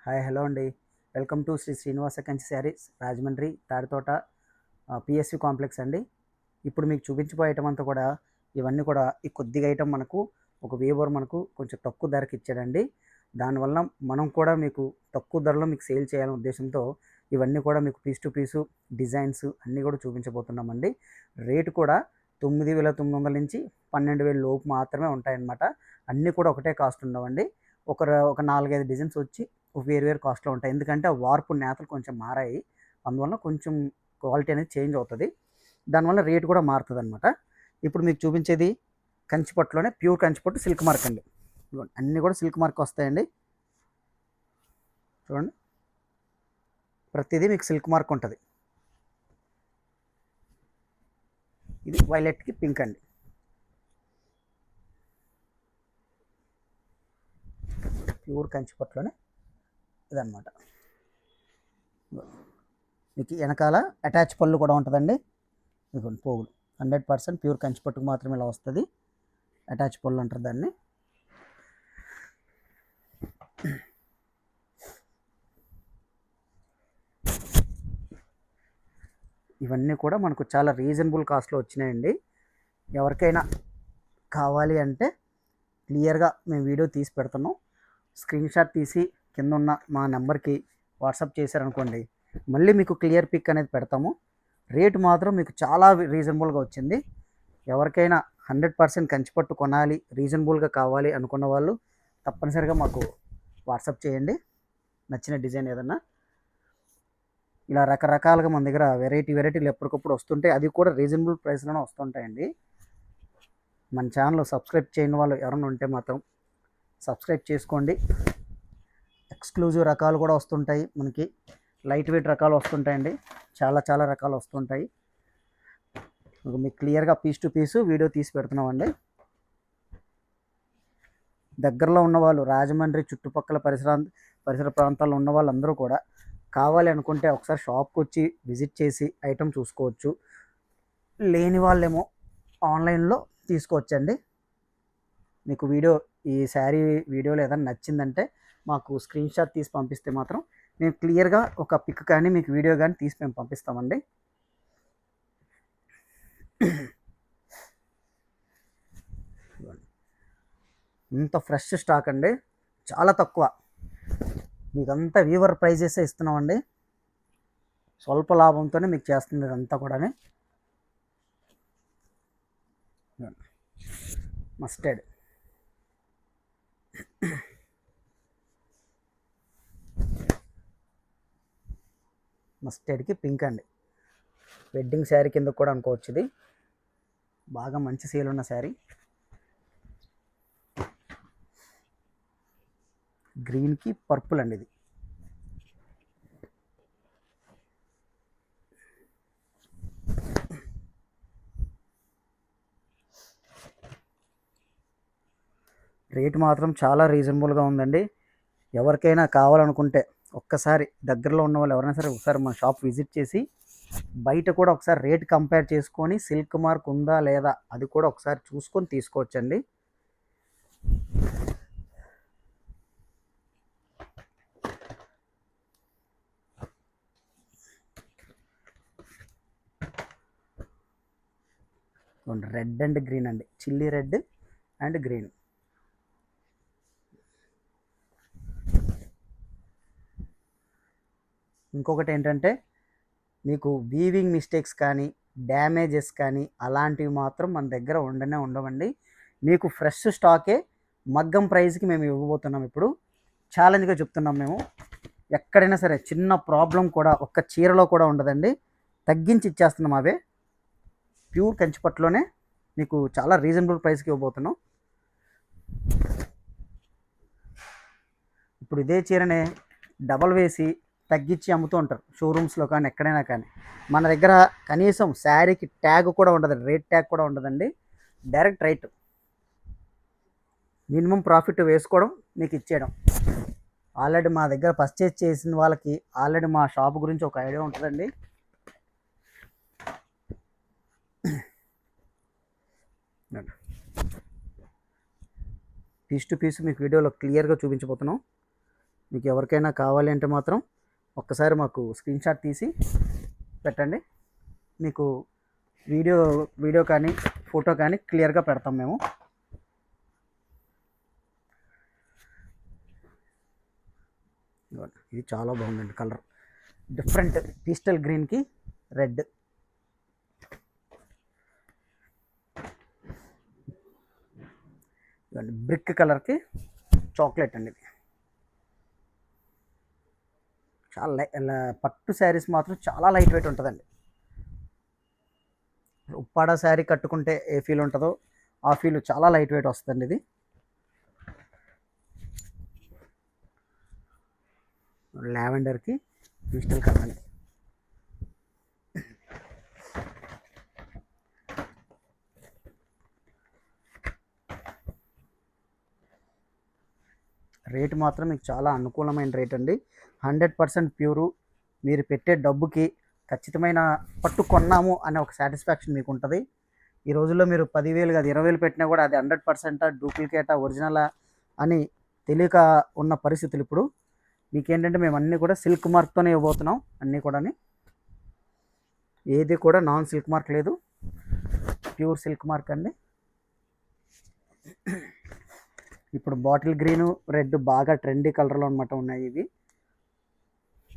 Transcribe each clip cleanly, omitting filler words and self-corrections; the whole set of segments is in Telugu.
హాయ్ హలో అండి. Welcome to Sri Srinivasa Kanchi Sarees Rajahmundry Tadithota PSC complex అండి. ఇప్పుడు మీకు చూపించబోయే ఐటమ్ అంతా కూడా ఇవన్నీ కూడా ఈ కొద్దిగా ఐటమ్ మనకు ఒక వీవర్ మనకు కొంచెం తక్కువ ధరకి ఇచ్చాడండి. దానివల్ల మనం కూడా మీకు తక్కువ ధరలో మీకు సేల్ చేయాలనే ఉద్దేశంతో ఇవన్నీ కూడా మీకు పీస్ టు పీసు డిజైన్స్ అన్నీ కూడా చూపించబోతున్నామండి. రేటు కూడా 9,900 నుంచి 12,000 లోపు మాత్రమే ఉంటాయన్నమాట. అన్నీ కూడా ఒకటే కాస్ట్ ఉండవండి. ఒక 4-5 డిజైన్స్ వచ్చి వేరు వేరు కాస్ట్లో ఉంటాయి. ఎందుకంటే ఆ వార్పు నేతలు కొంచెం మారాయి, అందువల్ల కొంచెం క్వాలిటీ అనేది చేంజ్ అవుతుంది. దానివల్ల రేటు కూడా మారుతుంది అనమాట. ఇప్పుడు మీకు చూపించేది కంచిపట్టులోనే ప్యూర్ కంచిపట్టు సిల్క్ మార్క్ అండి. అన్నీ కూడా సిల్క్ మార్క్ వస్తాయండి. చూడండి, ప్రతిదీ మీకు సిల్క్ మార్క్ ఉంటుంది. ఇది వైలెట్కి పింక్ అండి. ప్యూర్ కంచిపట్టులోనే ఇదన్నమాట. మీకు వెనకాల అటాచ్ పళ్ళు కూడా ఉంటుందండి. ఇదిగోండి పోగులు 100% ప్యూర్ కంచిపట్టుకు మాత్రమే ఇలా వస్తుంది. అటాచ్ పళ్ళు అంటారు దాన్ని. ఇవన్నీ కూడా మనకు చాలా రీజనబుల్ కాస్ట్లో వచ్చినాయండి. ఎవరికైనా కావాలి అంటే క్లియర్గా మేము వీడియో తీసి పెడుతున్నాం. స్క్రీన్ షాట్ తీసి కింద ఉన్న మా నెంబర్కి వాట్సాప్ చేశారనుకోండి, మళ్ళీ మీకు క్లియర్ పిక్ అనేది పెడతాము. రేటు మాత్రం మీకు చాలా రీజనబుల్గా వచ్చింది. ఎవరికైనా 100% కంచిపట్టు కొనాలి, రీజనబుల్గా కావాలి అనుకున్న వాళ్ళు తప్పనిసరిగా మాకు వాట్సాప్ చేయండి. నచ్చిన డిజైన్ ఏదన్నా ఇలా రకరకాలుగా మన దగ్గర వెరైటీలు ఎప్పటికప్పుడు వస్తుంటాయి. అది కూడా రీజనబుల్ ప్రైస్లోనే వస్తుంటాయండి. మన ఛానల్ సబ్స్క్రైబ్ చేయని వాళ్ళు ఎవరైనా ఉంటే మాత్రం సబ్స్క్రైబ్ చేసుకోండి. ఎక్స్క్లూజివ్ రకాలు కూడా వస్తుంటాయి, మనకి లైట్ వెయిట్ రకాలు వస్తుంటాయండి. చాలా రకాలు వస్తుంటాయి. మీకు క్లియర్గా పీస్ టు పీసు వీడియో తీసి పెడుతున్నామండి. దగ్గరలో ఉన్నవాళ్ళు రాజమండ్రి చుట్టుపక్కల పరిసర ప్రాంతాల్లో ఉన్న వాళ్ళందరూ కూడా కావాలి అనుకుంటే ఒకసారి షాప్కి వచ్చి విజిట్ చేసి ఐటమ్ చూసుకోవచ్చు. లేని వాళ్ళేమో ఆన్లైన్లో తీసుకోవచ్చండి. మీకు ఈ శారీ వీడియోలో ఏదైనా నచ్చిందంటే మాకు స్క్రీన్ షాట్ తీసి పంపిస్తే మాత్రం మేము క్లియర్గా ఒక పిక్ కానీ మీకు వీడియో కానీ తీసి మేము పంపిస్తామండి. ఇంత ఫ్రెష్ స్టాక్ అండి, చాలా తక్కువ. మీకంతా వీవర్ ప్రైజెసే ఇస్తున్నామండి. స్వల్ప లాభంతోనే మీకు చేస్తుంది ఇదంతా కూడా. మస్టర్డ్, మస్టర్డ్కి పింక్ అండి. వెడ్డింగ్ శారీ కింద కూడా అనుకోవచ్చు. ఇది బాగా మంచి సేల్ ఉన్న శారీ. గ్రీన్కి పర్పుల్ అండి. ఇది రేటు మాత్రం చాలా రీజనబుల్గా ఉందండి. ఎవరికైనా కావాలనుకుంటే ఒక్కసారి దగ్గరలో ఉన్న వాళ్ళు ఎవరైనా సరే ఒకసారి మన షాప్ విజిట్ చేసి బయట కూడా ఒకసారి రేట్ కంపేర్ చేసుకొని సిల్క్ మార్క్ ఉందా లేదా అది కూడా ఒకసారి చూసుకొని తీసుకోవచ్చండి. రెడ్ అండ్ గ్రీన్ అండి, చిల్లీ రెడ్ అండ్ గ్రీన్. ఇంకొకటి ఏంటంటే మీకు వీవింగ్ మిస్టేక్స్ కానీ డ్యామేజెస్ కానీ అలాంటివి మాత్రం మన దగ్గర ఉండవండి. మీకు ఫ్రెష్ స్టాకే మగ్గం ప్రైస్కి మేము ఇవ్వబోతున్నాం. ఇప్పుడు ఛాలెంజ్గా చెప్తున్నాం మేము. ఎక్కడైనా సరే చిన్న ప్రాబ్లం కూడా ఒక్క చీరలో కూడా ఉండదండి, తగ్గించి ఇచ్చేస్తున్నాం. అవే ప్యూర్ కంచిపట్టులోనే మీకు చాలా రీజనబుల్ ప్రైస్కి ఇవ్వబోతున్నాం. ఇప్పుడు ఇదే చీరనే డబల్ వేసి తగ్గించి అమ్ముతూ ఉంటారు షోరూమ్స్లో కానీ ఎక్కడైనా కానీ. మన దగ్గర కనీసం శారీకి ట్యాగ్ కూడా ఉండదు, రేట్ ట్యాగ్ కూడా ఉండదండి. డైరెక్ట్ రైట్, మినిమం ప్రాఫిట్ వేసుకోవడం, మీకు ఇచ్చేయడం. ఆల్రెడీ మా దగ్గర పర్చేజ్ చేసిన వాళ్ళకి ఆల్రెడీ మా షాప్ గురించి ఒక ఐడియా ఉంటుందండి. పీస్ టు పీస్ మీకు వీడియోలో క్లియర్గా చూపించబోతున్నాం. మీకు ఎవరికైనా కావాలి అంటే మాత్రం ఒక్కసారి మాకు స్క్రీన్ షాట్ తీసి పెట్టండి. మీకు వీడియో కానీ ఫోటో కానీ క్లియర్గా పెడతాం మేము. ఇది చాలా బాగుందండి కలర్, డిఫరెంట్ పీస్టల్ గ్రీన్కి రెడ్. ఇవన్నీ బ్రిక్ కలర్కి చాక్లెట్ అండి. ఇది చాలా పట్టు శారీస్ మాత్రం చాలా లైట్ వెయిట్ ఉంటుందండి. ఉప్పాడ శారీ కట్టుకుంటే ఏ ఫీల్ ఉంటుందో ఆ ఫీల్ చాలా లైట్ వెయిట్ వస్తుందండి. ఇది లావెండర్కి పీస్టల్ కలర్ అండి. రేటు మాత్రం మీకు చాలా అనుకూలమైన రేట్ అండి. 100% ప్యూరు. మీరు పెట్టే డబ్బుకి ఖచ్చితమైన పట్టు కొన్నాము అనే ఒక సాటిస్ఫాక్షన్ మీకు ఉంటుంది. ఈ రోజుల్లో మీరు 10,000 కాదు 20,000 పెట్టినా కూడా అది 100% డూప్లికేటా ఒరిజినలా అని తెలియక ఉన్న పరిస్థితులు ఇప్పుడు. మీకేంటంటే మేము అన్నీ కూడా సిల్క్ మార్క్తోనే ఇవ్వబోతున్నాం. అన్నీ కూడా ఏది కూడా నాన్ సిల్క్ మార్క్ లేదు, ప్యూర్ సిల్క్ మార్క్ అండి. ఇప్పుడు బాటిల్ గ్రీను రెడ్ బాగా ట్రెండీ కలర్లో అనమాట ఉన్నాయి. ఇవి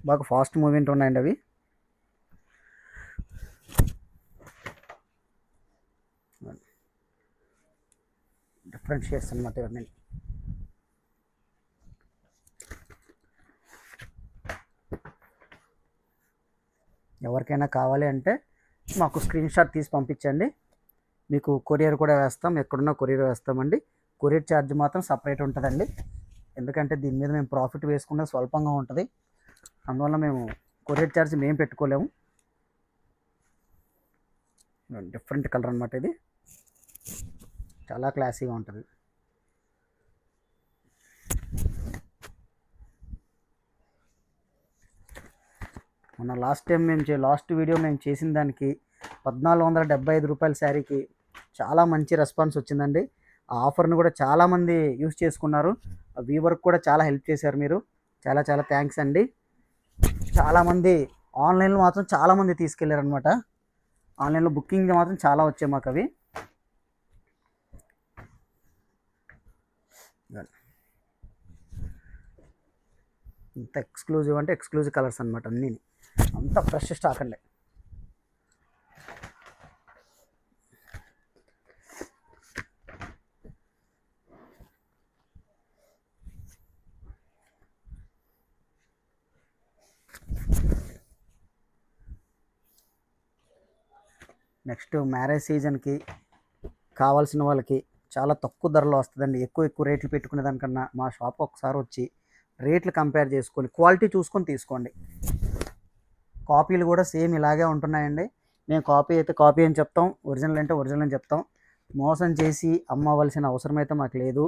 బాగా ఫాస్ట్ మూవ్మెంట్ ఉన్నాయండి. అవి డిఫరెంట్ షేడ్స్ అనమాట ఇవన్నీ. ఎవరికైనా కావాలి అంటే మాకు స్క్రీన్ షాట్ తీసి పంపించండి. మీకు కొరియర్ కూడా వేస్తాం, ఎక్కడున్నా కొరియర్ వేస్తామండి. కొరియర్ ఛార్జ్ మాత్రం సపరేట్ ఉంటుందండి. ఎందుకంటే దీని మీద మేము ప్రాఫిట్ వేసుకున్న స్వల్పంగా ఉంటుంది. అందువల్ల మేము కొరియర్ ఛార్జ్ మేము పెట్టుకోలేము. డిఫరెంట్ కలర్ అనమాట. ఇది చాలా క్లాసీగా ఉంటుంది. మన లాస్ట్ వీడియో మేము చేసిన దానికి 1,475 రూపాయల శారీకి చాలా మంచి రెస్పాన్స్ వచ్చిందండి. ఆ ఆఫర్ని కూడా చాలామంది యూజ్ చేసుకున్నారు. వీవర్కి కూడా చాలా హెల్ప్ చేశారు మీరు. చాలా చాలా థ్యాంక్స్ అండి. చాలామంది ఆన్లైన్లో మాత్రం చాలామంది తీసుకెళ్ళారనమాట. ఆన్లైన్లో బుకింగ్ మాత్రం చాలా వచ్చాయి మాకు అవి. ఇంత ఎక్స్క్లూజివ్ అంటే ఎక్స్క్లూజివ్ కలర్స్ అనమాట. అన్నీ అంత ఫ్రెష్ స్టాక్ అండి. నెక్స్ట్ మ్యారేజ్ సీజన్కి కావాల్సిన వాళ్ళకి చాలా తక్కువ ధరలో వస్తుందండి. ఎక్కువ రేట్లు పెట్టుకునే దానికన్నా మా షాప్ ఒకసారి వచ్చి రేట్లు కంపేర్ చేసుకొని క్వాలిటీ చూసుకొని తీసుకోండి. కాపీలు కూడా సేమ్ ఇలాగే ఉంటున్నాయండి. మేము కాపీ అయితే కాపీ అని చెప్తాం, ఒరిజినల్ అంటే ఒరిజినల్ అని చెప్తాం. మోసం చేసి అమ్మవలసిన అవసరం అయితే మాకు లేదు.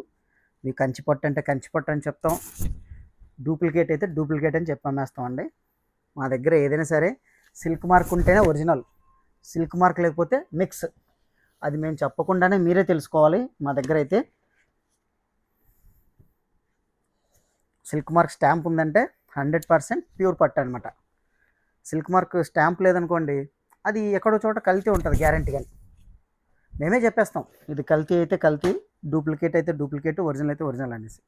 మీ కంచిపట్టు అంటే కంచిపట్టు అని చెప్తాం, డూప్లికేట్ అయితే డూప్లికేట్ అని చెప్పి అమ్మేస్తామండి. మా దగ్గర ఏదైనా సరే సిల్క్ మార్క్ ఉంటేనే ఒరిజినల్, సిల్క్ మార్క్ లేకపోతే మిక్స్. అది మేము చెప్పకుండానే మీరే తెలుసుకోవాలి. మా దగ్గర అయితే సిల్క్ మార్క్ స్టాంప్ ఉందంటే 100% ప్యూర్ పట్టు అనమాట. సిల్క్ మార్క్ స్టాంప్ లేదనుకోండి, అది ఎక్కడో చోట కల్తీ ఉంటుంది గ్యారంటీగా. మేమే చెప్పేస్తాం ఇది కల్తీ అయితే కల్తీ, డూప్లికేట్ అయితే డూప్లికేట్, ఒరిజినల్ అయితే ఒరిజినల్ అనేసి.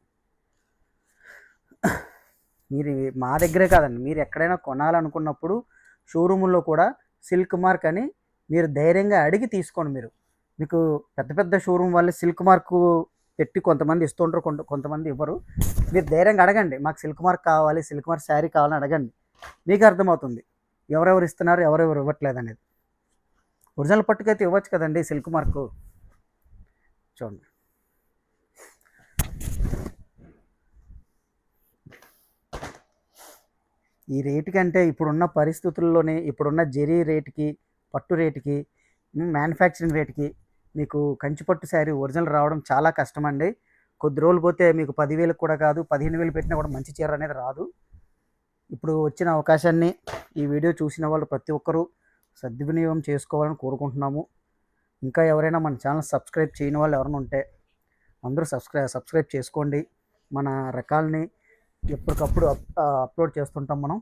మీరు మా దగ్గరే కాదండి, మీరు ఎక్కడైనా కొనాలనుకున్నప్పుడు షోరూముల్లో కూడా సిల్క్ మార్క్ అని మీరు ధైర్యంగా అడిగి తీసుకోండి. మీకు పెద్ద పెద్ద షోరూమ్ వాళ్ళు సిల్క్ మార్కు పెట్టి కొంతమంది ఇస్తుంటారు, కొంతమంది ఇవ్వరు. మీరు ధైర్యంగా అడగండి, మాకు సిల్క్ మార్క్ కావాలి, సిల్క్ మార్క్ శారీ కావాలని అడగండి. మీకు అర్థమవుతుంది ఎవరెవరు ఇస్తున్నారు, ఎవరెవరు ఇవ్వట్లేదు అనేది. ఒరిజినల్ పట్టుకైతే ఇవ్వచ్చు కదండి సిల్క్ మార్కు. చూడండి, ఈ రేటు కంటే ఇప్పుడున్న పరిస్థితుల్లోనే, ఇప్పుడున్న జరీ రేటుకి, పట్టు రేటుకి, మ్యానుఫ్యాక్చరింగ్ రేటుకి మీకు కంచిపట్టు శారీ ఒరిజినల్ రావడం చాలా కష్టం అండి. కొద్ది రోజులు పోతే మీకు 10,000 కూడా కాదు, 15,000 పెట్టినా కూడా మంచి చీర అనేది రాదు. ఇప్పుడు వచ్చిన అవకాశాన్ని ఈ వీడియో చూసిన వాళ్ళు ప్రతి ఒక్కరూ సద్వినియోగం చేసుకోవాలని కోరుకుంటున్నాము. ఇంకా ఎవరైనా మన ఛానల్ సబ్స్క్రైబ్ చేయని వాళ్ళు ఎవరైనా ఉంటే అందరూ సబ్స్క్రైబ్ చేసుకోండి. మన రకాలని ఎప్పటికప్పుడు అప్లోడ్ చేస్తుంటాం మనం.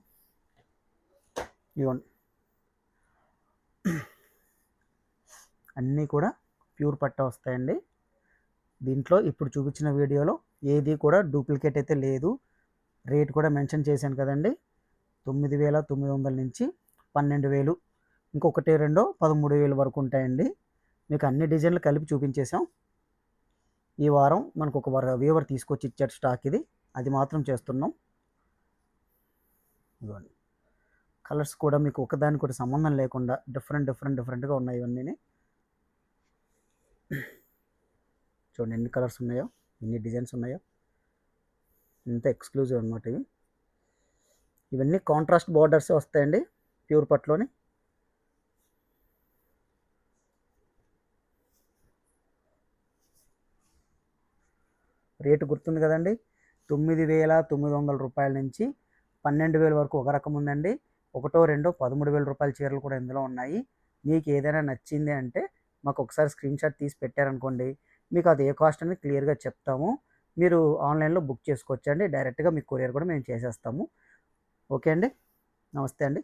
ఇవ్వండి, అన్నీ కూడా ప్యూర్ పట్ట వస్తాయండి. దీంట్లో ఇప్పుడు చూపించిన వీడియోలో ఏది కూడా డూప్లికేట్ అయితే లేదు. రేట్ కూడా మెన్షన్ చేశాను కదండి, 9,900 నుంచి 12,000, ఇంకొకటి రెండో 13,000 వరకు ఉంటాయండి. మీకు అన్ని డిజైన్లు కలిపి చూపించేసాం. ఈ వారం మనకు ఒక వ్యూవర్ తీసుకొచ్చి ఇచ్చాడు స్టాక్, ఇది అది మాత్రం చేస్తున్నాం. ఇవ్వండి, కలర్స్ కూడా మీకు ఒకదానికి కూడా సంబంధం లేకుండా డిఫరెంట్గా ఉన్నాయి ఇవన్నీ. చూడండి ఎన్ని కలర్స్ ఉన్నాయో, ఎన్ని డిజైన్స్ ఉన్నాయో, ఇంత ఎక్స్క్లూజివ్ అనమాట ఇవి. ఇవన్నీ కాంట్రాస్ట్ బార్డర్స్ వస్తాయండి ప్యూర్ పట్టులోని. రేటు గుర్తుంది కదండి, 9,900 రూపాయల నుంచి 12,000 వరకు ఒక రకం ఉందండి. ఒకటో రెండో 13,000 రూపాయల చీరలు కూడా ఇందులో ఉన్నాయి. మీకు ఏదైనా నచ్చింది అంటే మాకు ఒకసారి స్క్రీన్ షాట్ తీసి పెట్టారనుకోండి, మీకు అది ఏ కాస్ట్ అనేది క్లియర్గా చెప్తాము. మీరు ఆన్లైన్లో బుక్ చేసుకోవచ్చండి, డైరెక్ట్గా మీకు కొరియర్ కూడా మేము చేసేస్తాము. ఓకే అండి, నమస్తే అండి.